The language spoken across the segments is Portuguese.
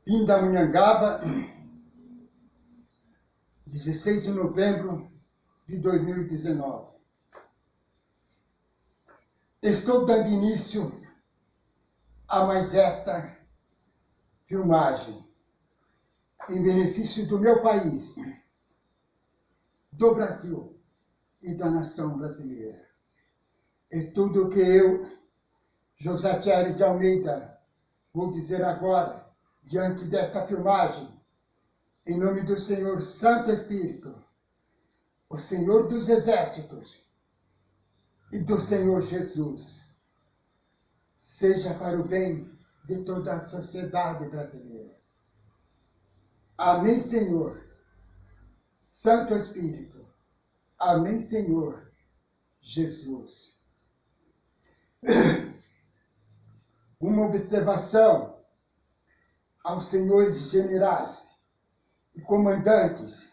Pindamonhangaba, 16 de novembro de 2019. Estou dando início a mais esta filmagem em benefício do meu país, do Brasil e da nação brasileira. É tudo o que eu, José Thierry de Almeida, vou dizer agora, diante desta filmagem, em nome do Senhor Santo Espírito, o Senhor dos Exércitos e do Senhor Jesus, seja para o bem de toda a sociedade brasileira. Amém, Senhor. Santo Espírito. Amém, Senhor Jesus. Uma observação aos senhores generais e comandantes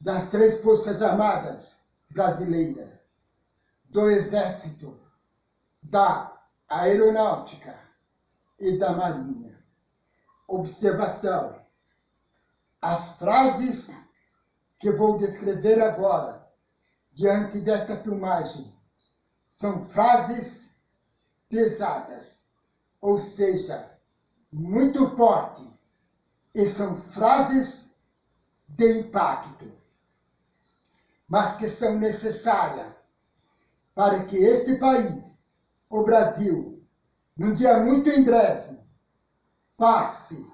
das 3 Forças Armadas brasileiras, do Exército, da Aeronáutica e da Marinha. Observação: as frases que vou descrever agora, diante desta filmagem, são frases pesadas, ou seja, muito fortes, e são frases de impacto, mas que são necessárias para que este país, o Brasil, num dia muito em breve, passe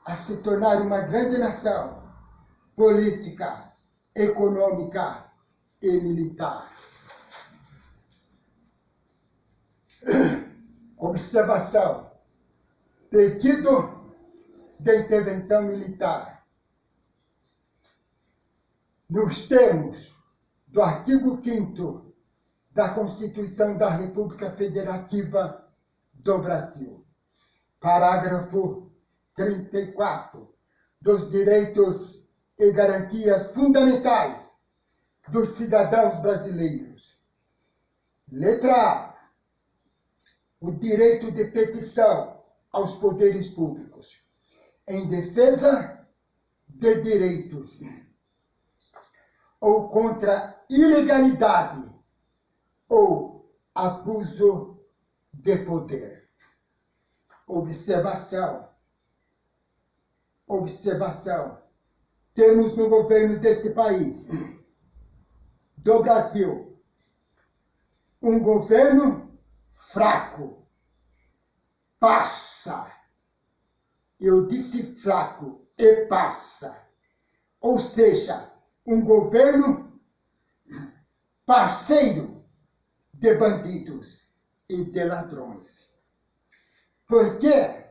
a se tornar uma grande nação política, econômica e militar. Observação: pedido de intervenção militar. Nos termos do artigo 5º da Constituição da República Federativa do Brasil, parágrafo 34, dos direitos e garantias fundamentais dos cidadãos brasileiros. Letra A. O direito de petição aos poderes públicos em defesa de direitos ou contra ilegalidade ou abuso de poder. Observação. Temos no governo deste país, do Brasil, um governo fraco. Passa. Eu disse fraco e passa. Ou seja, um governo parceiro de bandidos e de ladrões. Por quê?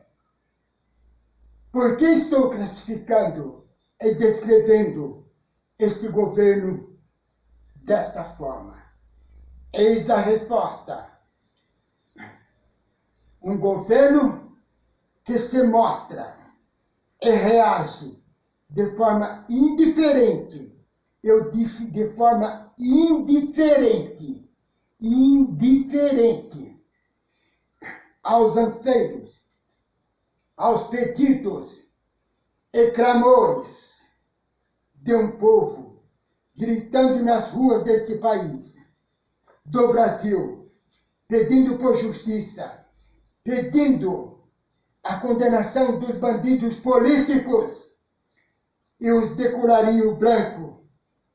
Por que estou classificando e descrevendo este governo desta forma? Eis a resposta. Um governo que se mostra e reage de forma indiferente. Eu disse de forma indiferente. Indiferente aos anseios, aos pedidos e clamores de um povo gritando nas ruas deste país, do Brasil, pedindo por justiça, pedindo a condenação dos bandidos políticos e os de colarinho branco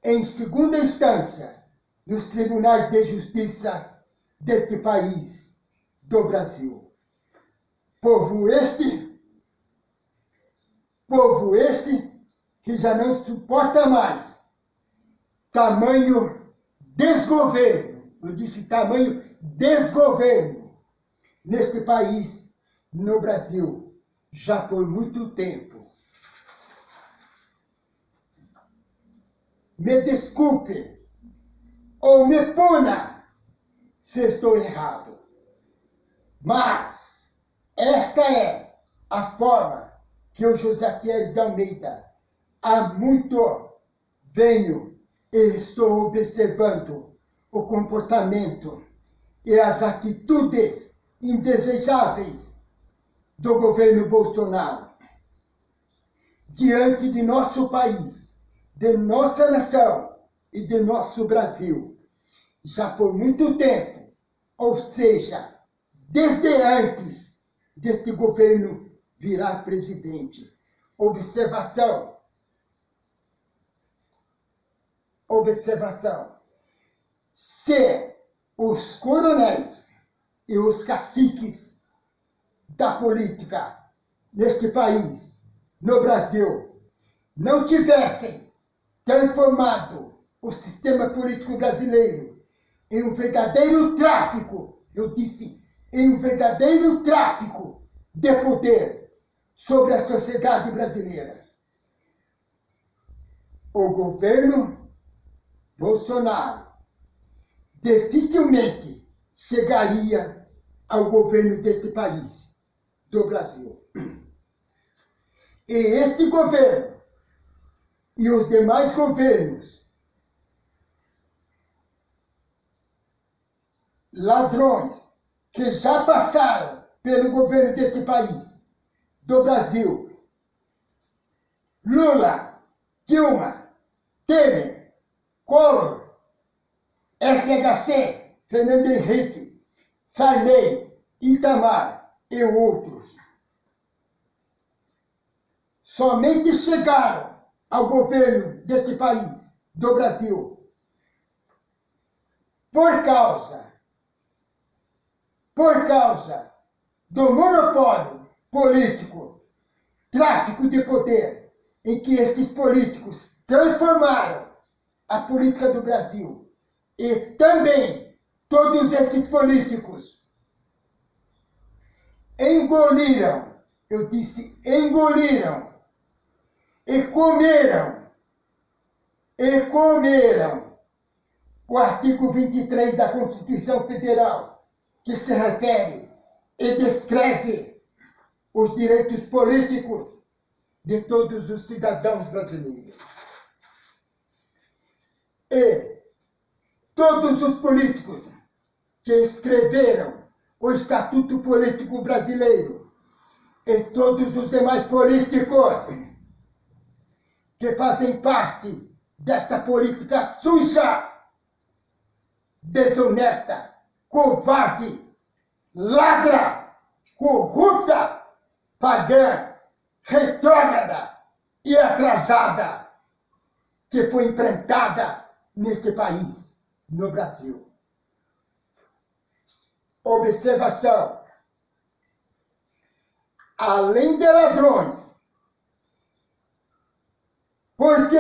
em segunda instância nos tribunais de justiça deste país, do Brasil. Povo este que já não suporta mais tamanho desgoverno, eu disse tamanho desgoverno, neste país, no Brasil, já por muito tempo. Me desculpe ou me puna se estou errado, mas esta é a forma que o José Thierry de Almeida há muito venho e estou observando o comportamento e as atitudes indesejáveis do governo Bolsonaro. diante de nosso país, de nossa nação e de nosso Brasil, já por muito tempo, ou seja, desde antes deste governo virar presidente. Observação. Observação. Se os coronéis e os caciques da política neste país, no Brasil, não tivessem transformado o sistema político brasileiro em um verdadeiro tráfico, eu disse, em um verdadeiro tráfico de poder sobre a sociedade brasileira, o governo Bolsonaro dificilmente chegaria ao governo deste país, do Brasil. E este governo e os demais governos ladrões que já passaram pelo governo deste país, do Brasil, Lula, Dilma, Temer, Collor, FHC, Fernando Henrique, Sarney, Itamar e outros, somente chegaram ao governo deste país, do Brasil, por causa do monopólio político, tráfico de poder, em que estes políticos transformaram a política do Brasil. E também todos esses políticos engoliram, eu disse engoliram, e comeram o artigo 23 da Constituição Federal, que se refere e descreve os direitos políticos de todos os cidadãos brasileiros. E todos os políticos que escreveram o Estatuto Político Brasileiro e todos os demais políticos que fazem parte desta política suja, desonesta, covarde, ladra, corrupta, pagã, retrógrada e atrasada, que foi implantada neste país, no Brasil. Observação. Além de ladrões, porque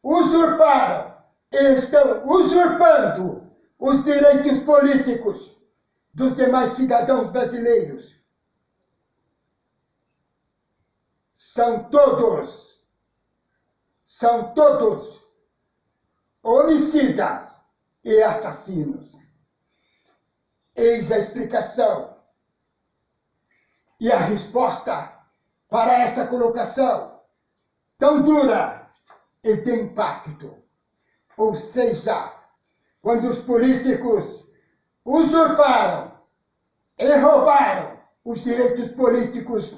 usurparam e estão usurpando os direitos políticos dos demais cidadãos brasileiros, são todos homicidas e assassinos. Eis a explicação e a resposta para esta colocação tão dura e de impacto. Ou seja, quando os políticos usurparam e roubaram os direitos políticos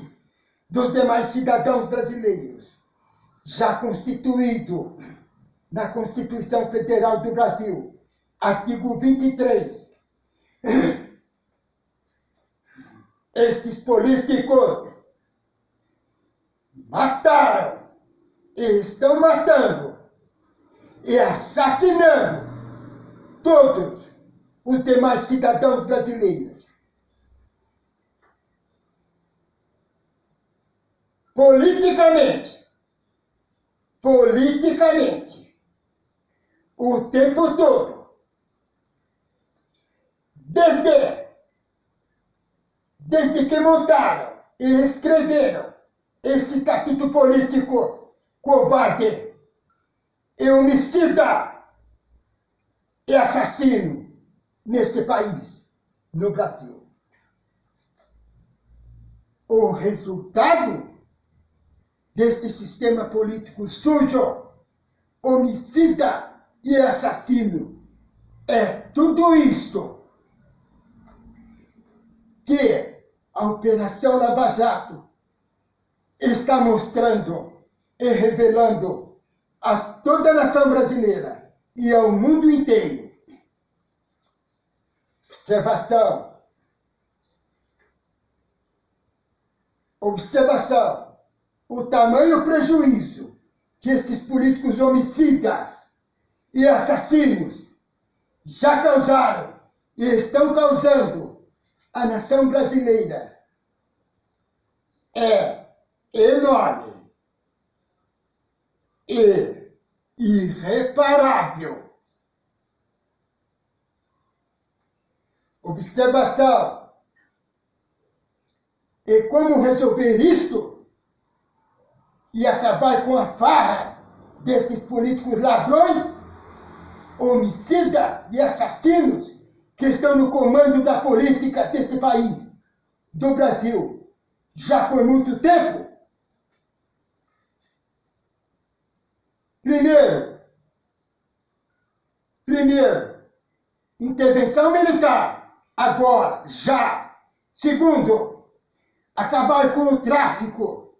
dos demais cidadãos brasileiros, já constituído na Constituição Federal do Brasil, artigo 23, estes políticos mataram e estão matando e assassinando todos os demais cidadãos brasileiros. Politicamente, o tempo todo, desde que montaram e escreveram esse estatuto político covarde e homicida e assassino neste país, no Brasil. O resultado deste sistema político sujo, homicida e assassino é tudo isto que a Operação Lava Jato está mostrando e revelando a toda a nação brasileira e ao mundo inteiro. Observação. Observação. O tamanho prejuízo que estes políticos homicidas e assassinos já causaram e estão causando à nação brasileira é enorme e irreparável. Observação. E como resolver isto e acabar com a farra desses políticos ladrões, homicidas e assassinos que estão no comando da política deste país, do Brasil, já por muito tempo? Primeiro, intervenção militar, agora, já. Segundo, acabar com o tráfico.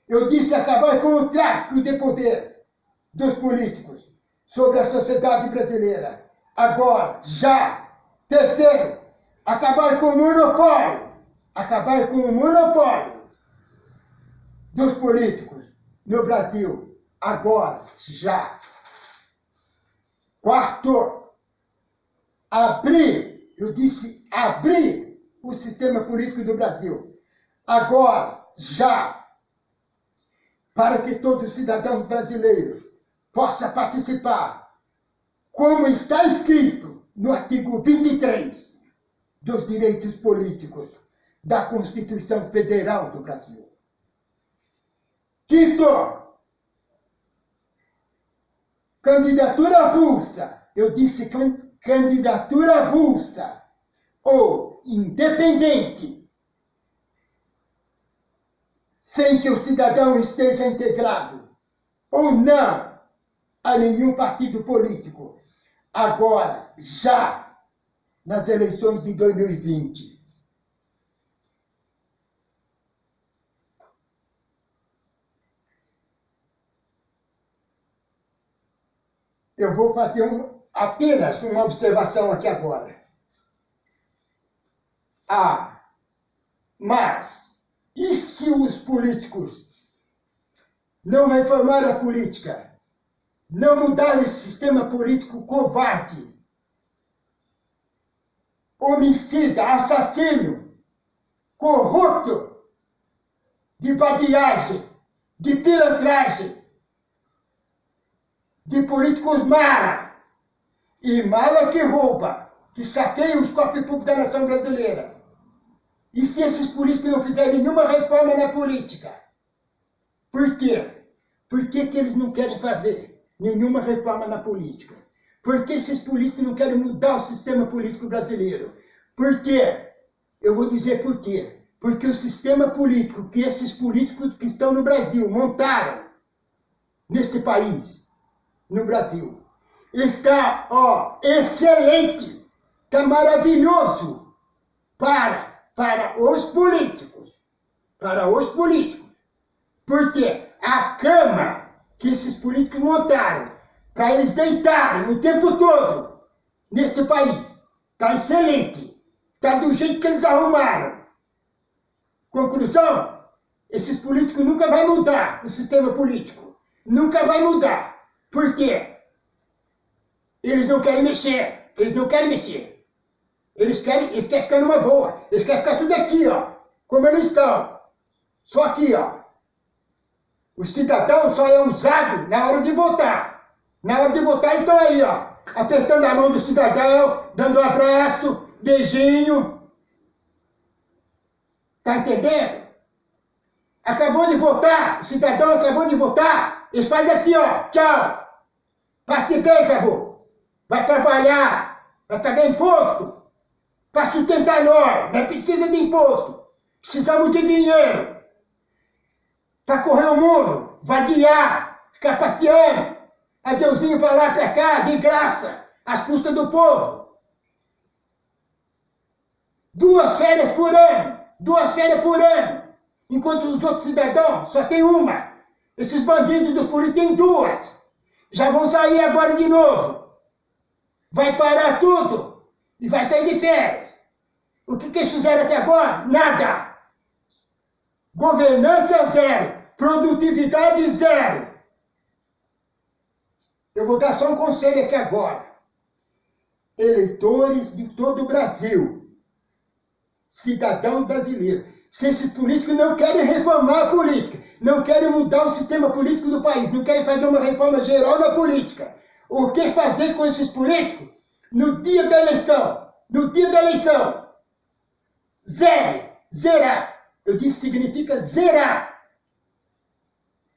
Eu disse acabar com o tráfico de poder dos políticos sobre a sociedade brasileira. Agora, já. Terceiro, acabar com o monopólio. Acabar com o monopólio dos políticos no Brasil. Agora, já. Quarto, abrir, eu disse abrir o sistema político do Brasil. Agora, já. Para que todos os cidadãos brasileiros possam participar, como está escrito no artigo 23 dos direitos políticos da Constituição Federal do Brasil. Quinto, candidatura avulsa. Eu disse candidatura avulsa ou independente, sem que o cidadão esteja integrado ou não a nenhum partido político. Agora, já, nas eleições de 2020. Eu vou fazer apenas uma observação aqui agora. Mas, e se os políticos não reformarem a política, não mudarem esse sistema político covarde, homicida, assassino, corrupto, de vadiagem, de pilantragem, de políticos mala, e mala que rouba, que saqueia os cofres públicos da nação brasileira. E se esses políticos não fizerem nenhuma reforma na política? Por quê? Por que eles não querem fazer nenhuma reforma na política? Por que esses políticos não querem mudar o sistema político brasileiro? Por quê? Eu vou dizer por quê. Porque o sistema político que esses políticos que estão no Brasil montaram neste país, no Brasil, está, excelente, está maravilhoso para os políticos. Para os políticos. Porque a cama que esses políticos montaram para eles deitarem o tempo todo neste país está excelente. Está do jeito que eles arrumaram. Conclusão? Esses políticos nunca vão mudar o sistema político. Nunca vai mudar. Por quê? Eles não querem mexer. Eles não querem mexer. Eles querem ficar numa boa. Eles querem ficar tudo aqui, como eles estão. Só aqui, O cidadão só é usado na hora de votar. Na hora de votar, então aí, apertando a mão do cidadão, dando um abraço, beijinho. Tá entendendo? Acabou de votar, o cidadão acabou de votar, eles fazem assim, tchau. Passe bem, caboclo. Vai trabalhar, vai pagar imposto, para sustentar nós, não precisa de imposto. Precisamos de dinheiro. Para correr o mundo, vadiar, ficar passeando, aviãozinho para lá, para cá, de graça, às custas do povo. 2 férias por ano, 2 férias por ano. enquanto os outros cidadãos só tem uma. Esses bandidos dos políticos têm duas. Já vão sair agora de novo. Vai parar tudo e vai sair de férias. O que eles fizeram até agora? Nada. Governança zero. Produtividade zero. Eu vou dar só um conselho aqui agora. Eleitores de todo o Brasil, cidadão brasileiro, se esses políticos não querem reformar a política, não querem mudar o sistema político do país, não querem fazer uma reforma geral na política, o que fazer com esses políticos? No dia da eleição, zerar. Eu disse significa zerar.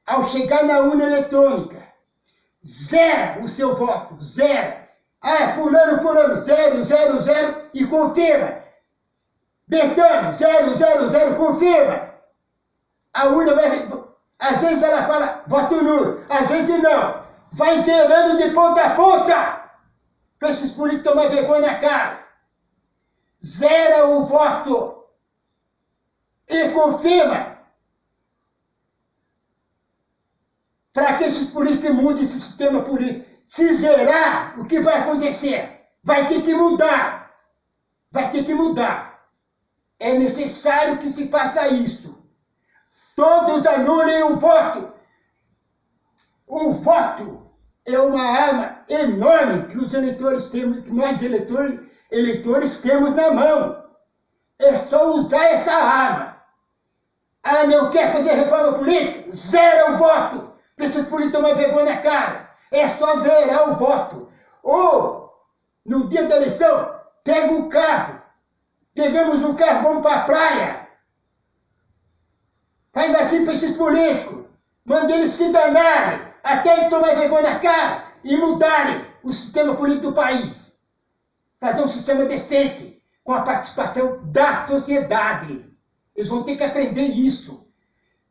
Ao chegar na urna eletrônica, zera o seu voto, zera. Ah, fulano, 000 e confirma. Bertano, 000, confirma. A urna vai... Às vezes ela fala, voto nulo. Às vezes não. Vai zerando de ponta a ponta. Para esses políticos tomar vergonha na cara. Zera o voto. E confirma. Para que esses políticos mudem esse sistema político. Se zerar, o que vai acontecer? Vai ter que mudar. É necessário que se faça isso. Todos anulem o voto. O voto é uma arma enorme que os eleitores temos, que nós eleitores temos na mão. É só usar essa arma. Ah, não quer fazer reforma política? Zera o voto. Para esses políticos tomar vergonha na cara. É só zerar o voto. Ou, no dia da eleição, pega o carro. Pegamos um carro, vamos para a praia. Faz assim para esses políticos. Manda eles se danarem, até eles tomar vergonha na cara e mudarem o sistema político do país. Fazer um sistema decente, com a participação da sociedade. Eles vão ter que aprender isso.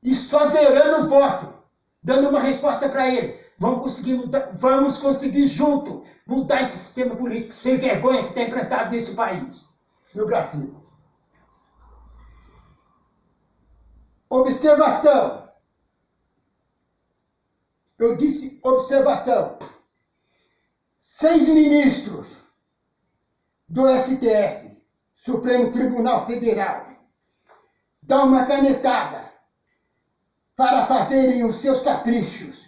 E só zerando o voto, dando uma resposta para ele. Vamos conseguir junto mudar esse sistema político sem vergonha que está implantado nesse país, no Brasil. Observação. Eu disse observação. 6 ministros do STF, Supremo Tribunal Federal, dão uma canetada para fazerem os seus caprichos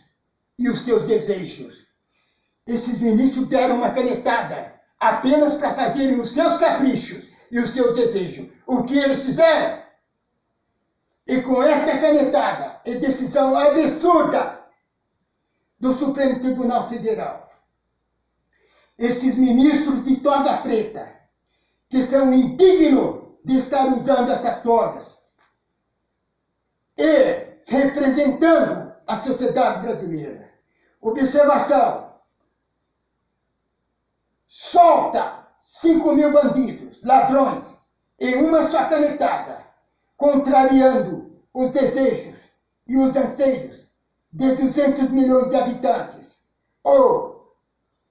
e os seus desejos. Esses ministros deram uma canetada apenas para fazerem os seus caprichos e os seus desejos. O que eles fizeram? E com esta canetada e decisão absurda do Supremo Tribunal Federal, esses ministros de toga preta, que são indignos de estar usando essas togas e representando a sociedade brasileira. Observação. Solta 5.000 bandidos, ladrões, em uma só canetada, contrariando os desejos e os anseios de 200 milhões de habitantes, ou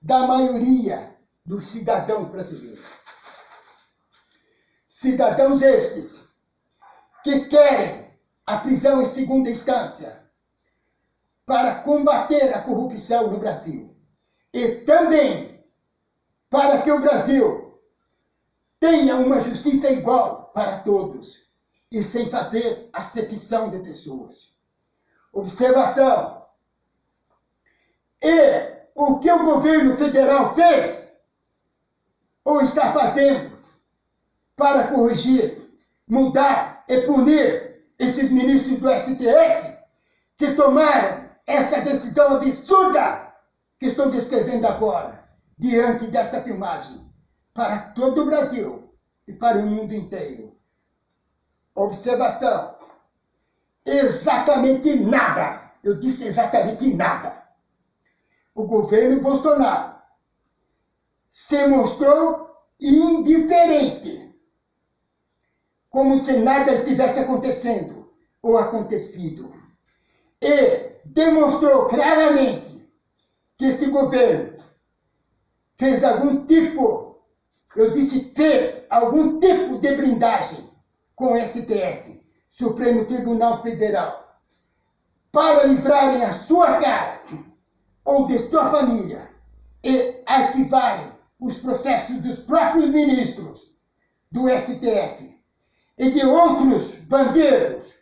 da maioria dos cidadãos brasileiros. Cidadãos estes que querem a prisão em segunda instância para combater a corrupção no Brasil e também para que o Brasil tenha uma justiça igual para todos e sem fazer acepção de pessoas. Observação. E o que o governo federal fez ou está fazendo para corrigir, mudar e punir esses ministros do STF que tomaram essa decisão absurda que estou descrevendo agora, diante desta filmagem, para todo o Brasil e para o mundo inteiro. Observação. Exatamente nada. Eu disse exatamente nada. O governo Bolsonaro se mostrou indiferente, como se nada estivesse acontecendo ou acontecido. E demonstrou claramente que este governo fez algum tipo, eu disse fez algum tipo de blindagem com o STF, Supremo Tribunal Federal, para livrarem a sua cara ou de sua família e arquivarem os processos dos próprios ministros do STF e de outros bandeiros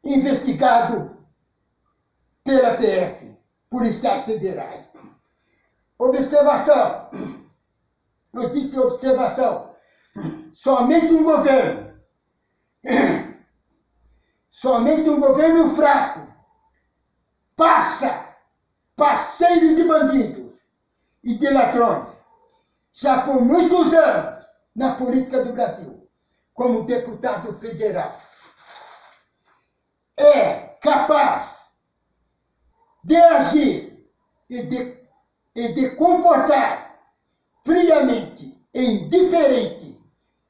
investigados pela PF, policiais federais. Observação. Eu disse observação. Somente um governo fraco parceiro de bandidos e de ladrões, já por muitos anos na política do Brasil, como deputado federal, é capaz de agir e de comportar friamente e indiferente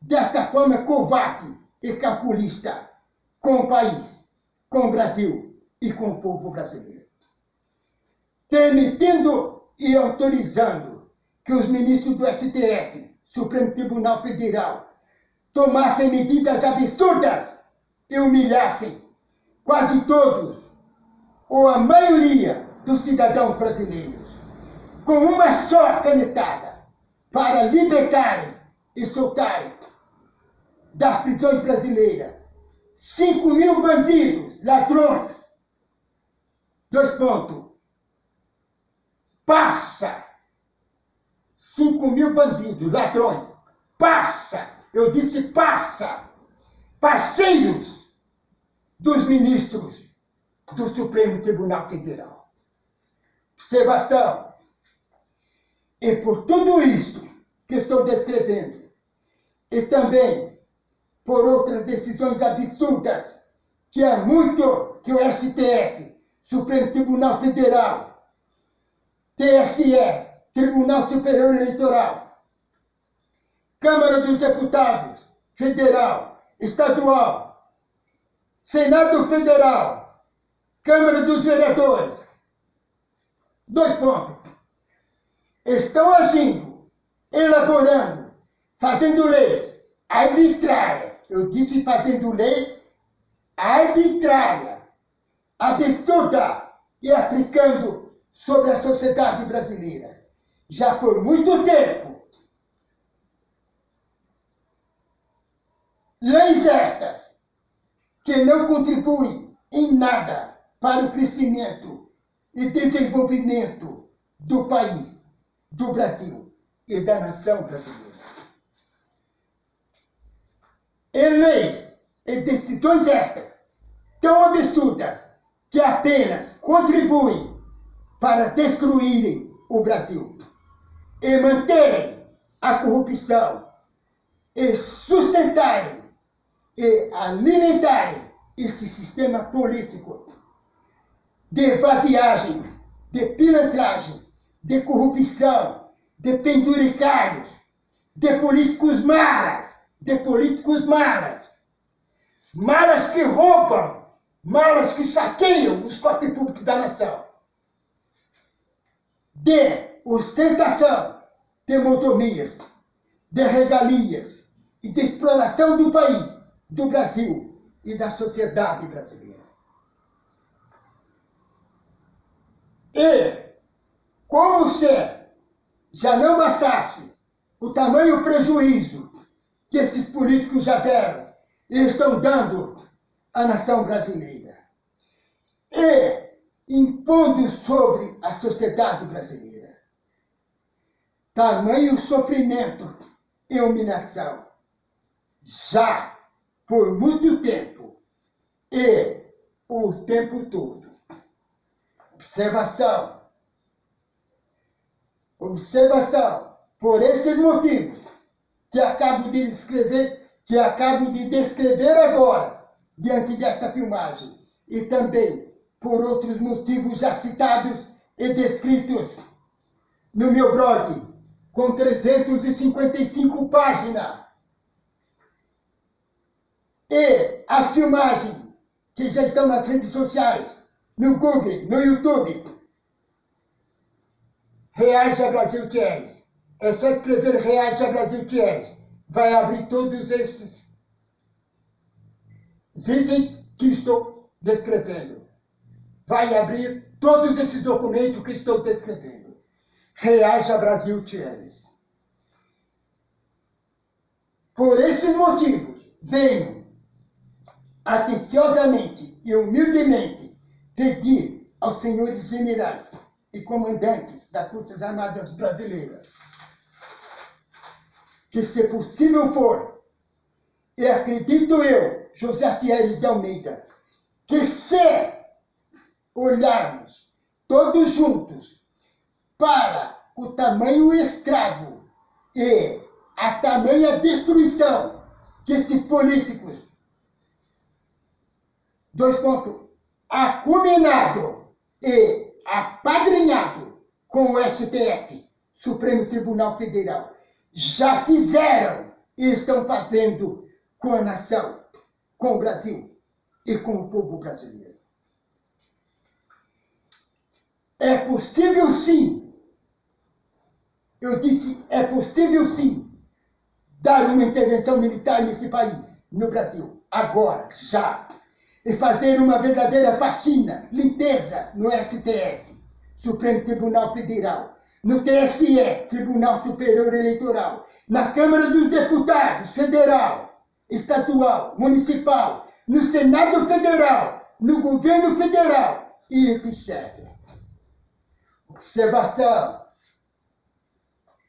desta forma covarde e calculista com o país, com o Brasil e com o povo brasileiro. Permitindo e autorizando que os ministros do STF, Supremo Tribunal Federal, tomassem medidas absurdas e humilhassem quase todos, ou a maioria dos cidadãos brasileiros, com uma só canetada, para libertarem e soltarem das prisões brasileiras 5.000 bandidos, ladrões. 2 pontos. Passa 5.000 bandidos, ladrões. Passa, eu disse passa, parceiros dos ministros do Supremo Tribunal Federal. Observação. E por tudo isto que estou descrevendo, e também por outras decisões absurdas que há muito que o STF, Supremo Tribunal Federal, TSE, Tribunal Superior Eleitoral, Câmara dos Deputados, Federal, Estadual, Senado Federal, Câmara dos Vereadores. 2 pontos. Estão agindo, elaborando, fazendo leis arbitrárias. Eu disse fazendo leis arbitrárias, absurda e aplicando sobre a sociedade brasileira. Já por muito tempo. Leis estas que não contribuem em nada para o crescimento e desenvolvimento do país, do Brasil e da nação brasileira. E leis e decisões estas tão absurdas que apenas contribuem para destruírem o Brasil e manterem a corrupção e sustentarem e alimentarem esse sistema político de vadiagem, de pilantragem, de corrupção, de penduricários, de políticos malas, malas que roubam, malas que saqueiam os cofres públicos da nação, de ostentação, de mordomias, de regalias e de exploração do país, do Brasil e da sociedade brasileira. E, como se já não bastasse o tamanho prejuízo que esses políticos já deram e estão dando à nação brasileira, e impondo sobre a sociedade brasileira tamanho sofrimento e humilhação, já por muito tempo e o tempo todo. Observação, por esses motivos que acabo de descrever agora, diante desta filmagem, e também por outros motivos já citados e descritos no meu blog, com 355 páginas, e as filmagens que já estão nas redes sociais, no Google, no YouTube. Reaja Brasil Thierry. É só escrever Reaja Brasil Thierry. Vai abrir todos itens que estou descrevendo. Vai abrir todos esses documentos que estou descrevendo. Reaja Brasil Thieres. Por esses motivos, venho atenciosamente e humildemente pedir aos senhores generais e comandantes das Forças Armadas Brasileiras que, se possível for, e acredito eu, José Thierry de Almeida, que se olharmos todos juntos para o tamanho estrago e a tamanha destruição que esses políticos, acuminado e apadrinhado com o STF, Supremo Tribunal Federal, já fizeram e estão fazendo com a nação, com o Brasil e com o povo brasileiro. É possível sim, eu disse, é possível sim, dar uma intervenção militar neste país, no Brasil, agora, já, e fazer uma verdadeira faxina, limpeza no STF, Supremo Tribunal Federal, no TSE, Tribunal Superior Eleitoral, na Câmara dos Deputados, federal, estadual, municipal, no Senado Federal, no Governo Federal e etc.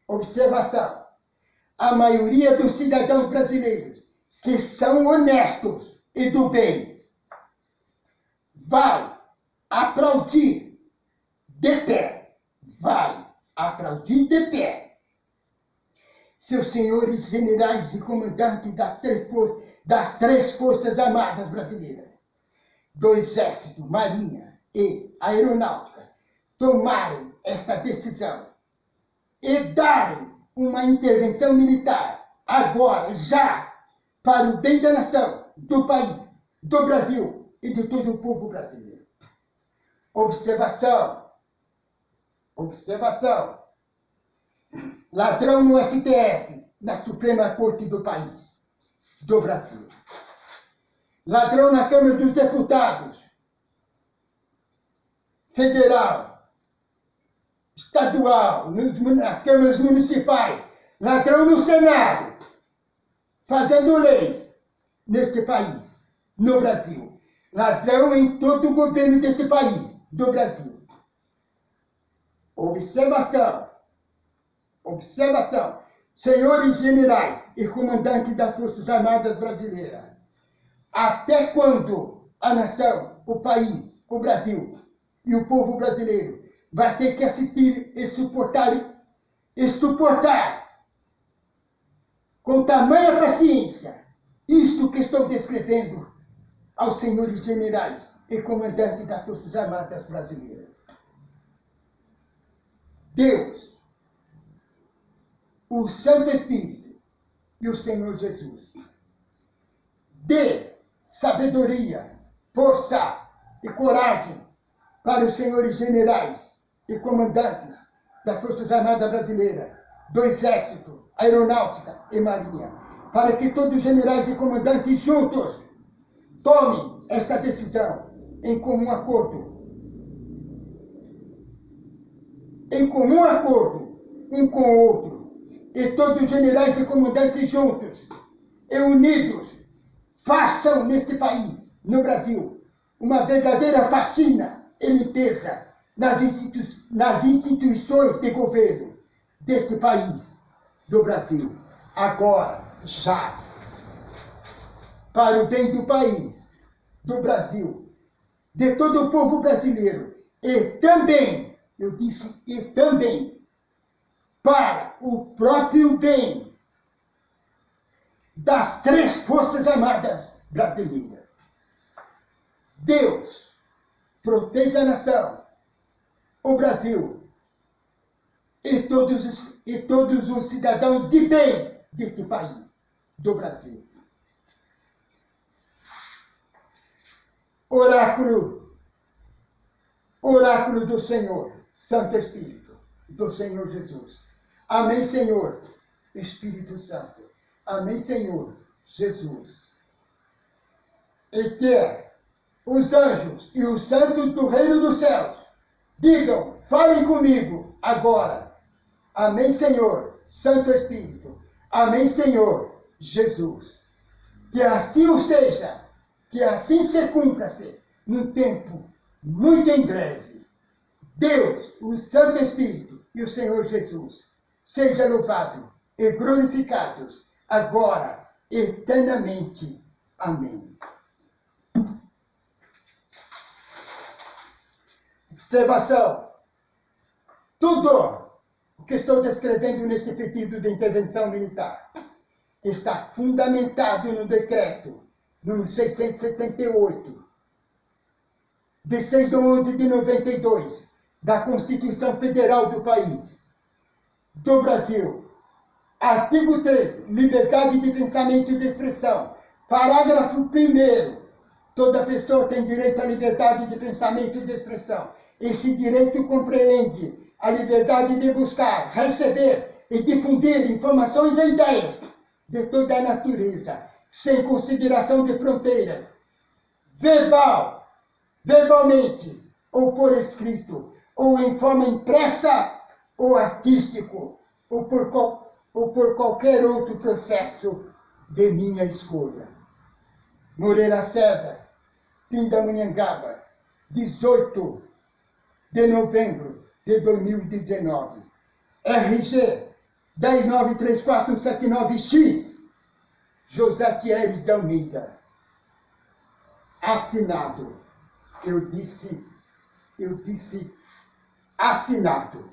Observação. A maioria dos cidadãos brasileiros que são honestos e do bem vai aplaudir de pé, seus senhores generais e comandantes das três Forças Armadas Brasileiras, do Exército, Marinha e Aeronáutica, tomarem esta decisão e darem uma intervenção militar, agora, já, para o bem da nação, do país, do Brasil e de todo o povo brasileiro. Observação. Ladrão no STF, na Suprema Corte do país, do Brasil. Ladrão na Câmara dos Deputados, federal, estadual, nas câmaras municipais. Ladrão no Senado, fazendo leis neste país, no Brasil. Ladrão em todo o governo deste país, do Brasil. Observação. Senhores generais e comandantes das Forças Armadas Brasileiras, até quando a nação, o país, o Brasil e o povo brasileiro vai ter que assistir e suportar com tamanha paciência isto que estou descrevendo aos senhores generais e comandantes das Forças Armadas Brasileiras? Deus, o Santo Espírito e o Senhor Jesus dê sabedoria, força e coragem para os senhores generais e comandantes das Forças Armadas Brasileiras, do Exército, Aeronáutica e Marinha, para que todos os generais e comandantes juntos tomem esta decisão em comum acordo, um com o outro, e todos os generais e comandantes juntos e unidos façam neste país, no Brasil, uma verdadeira faxina e limpeza nas instituições de governo deste país, do Brasil, agora, já, para o bem do país, do Brasil, de todo o povo brasileiro, e também, eu disse, e também, para o próprio bem das três Forças Armadas Brasileiras. Deus proteja a nação, o Brasil e todos os cidadãos de bem deste país, do Brasil. Oráculo do Senhor, Santo Espírito, do Senhor Jesus. Amém, Senhor, Espírito Santo. Amém, Senhor, Jesus. e que os anjos e os santos do reino dos céus digam, falem comigo agora. Amém, Senhor, Santo Espírito. Amém, Senhor, Jesus. Que assim o seja, que assim se cumpra-se, num tempo muito em breve. Deus, o Santo Espírito e o Senhor Jesus, seja louvado e glorificados, agora, eternamente. Amém. Observação. Tudo o que estou descrevendo neste pedido de intervenção militar está fundamentado no decreto número 678, de 6/11/92, da Constituição Federal do país, do Brasil. Artigo 3, liberdade de pensamento e de expressão. Parágrafo 1º, toda pessoa tem direito à liberdade de pensamento e de expressão. Esse direito compreende a liberdade de buscar, receber e difundir informações e ideias de toda a natureza, sem consideração de fronteiras, verbalmente, ou por escrito, ou em forma impressa ou artístico, ou por qualquer outro processo de minha escolha. Moreira César, Pindamonhangaba, 18 de novembro de 2019. RG 1093479X, José Thierry de Almeida. Assinado. Eu disse assinado.